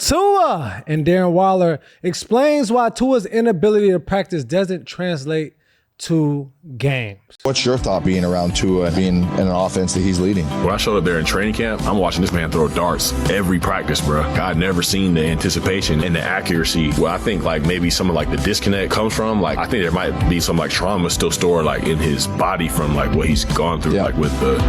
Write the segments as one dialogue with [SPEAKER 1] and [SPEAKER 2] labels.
[SPEAKER 1] Tua and Darren Waller explains why Tua's inability to practice doesn't translate to games.
[SPEAKER 2] What's your thought being around Tua, being in an offense that he's leading?
[SPEAKER 3] When I showed up there in training camp, I'm watching this man throw darts every practice, bro. I'd never seen the anticipation and the accuracy. Well, I think like maybe some of like the disconnect comes from, like, I think there might be some like trauma still stored like in his body from like what he's gone through, like with the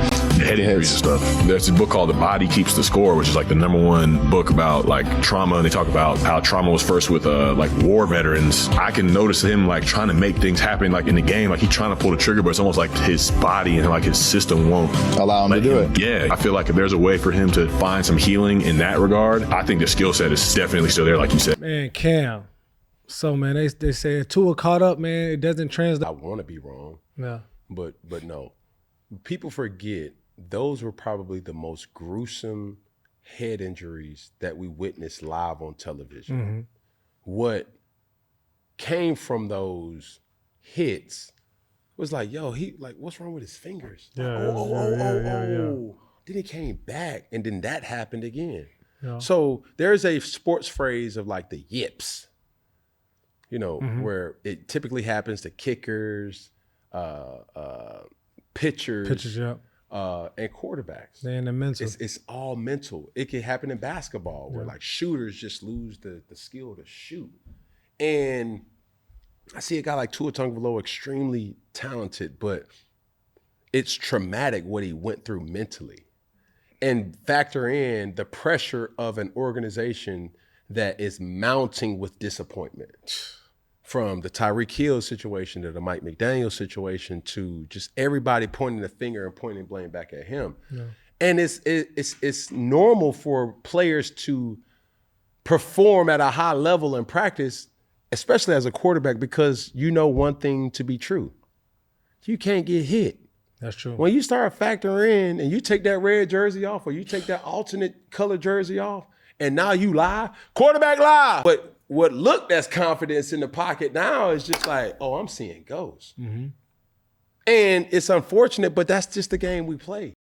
[SPEAKER 3] head injuries and stuff. There's a book called The Body Keeps the Score, which is like the #1 book about like trauma. And they talk about how trauma was first with like war veterans. I can notice him like trying to make things happen like in the game, like he's trying to pull the trigger, but it's almost like his body and like his system won't
[SPEAKER 2] allow him to do it.
[SPEAKER 3] Yeah, I feel like if there's a way for him to find some healing in that regard, I think the skill set is definitely still there, like you said.
[SPEAKER 1] Man, Cam. So, man, they say if Tua caught up, man, it doesn't translate.
[SPEAKER 4] I want to be wrong.
[SPEAKER 1] Yeah.
[SPEAKER 4] But no. People forget those were probably the most gruesome head injuries that we witnessed live on television.
[SPEAKER 1] Mm-hmm.
[SPEAKER 4] What came from those hits was like, yo, what's wrong with his fingers?
[SPEAKER 1] Yeah,
[SPEAKER 4] Oh. Then he came back, and then that happened again.
[SPEAKER 1] Yeah.
[SPEAKER 4] So there's a sports phrase of like the yips, where it typically happens to kickers, pitchers,
[SPEAKER 1] yeah.
[SPEAKER 4] And quarterbacks.
[SPEAKER 1] They're in the mental.
[SPEAKER 4] It's all mental. It can happen in basketball where like shooters just lose the skill to shoot. And I see a guy like Tua Tagovailoa, extremely talented, but it's traumatic what he went through mentally. And factor in the pressure of an organization that is mounting with disappointment. From the Tyreek Hill situation to the Mike McDaniel situation to just everybody pointing the finger and pointing blame back at him. Yeah. And it's normal for players to perform at a high level in practice, especially as a quarterback, because you know one thing to be true. You can't get hit.
[SPEAKER 1] That's true.
[SPEAKER 4] When you start factoring in and you take that red jersey off or you take that alternate color jersey off and now you lie, quarterback lie. But what looked as confidence in the pocket now is just like, oh, I'm seeing ghosts. Mm-hmm. And it's unfortunate, but that's just the game we play.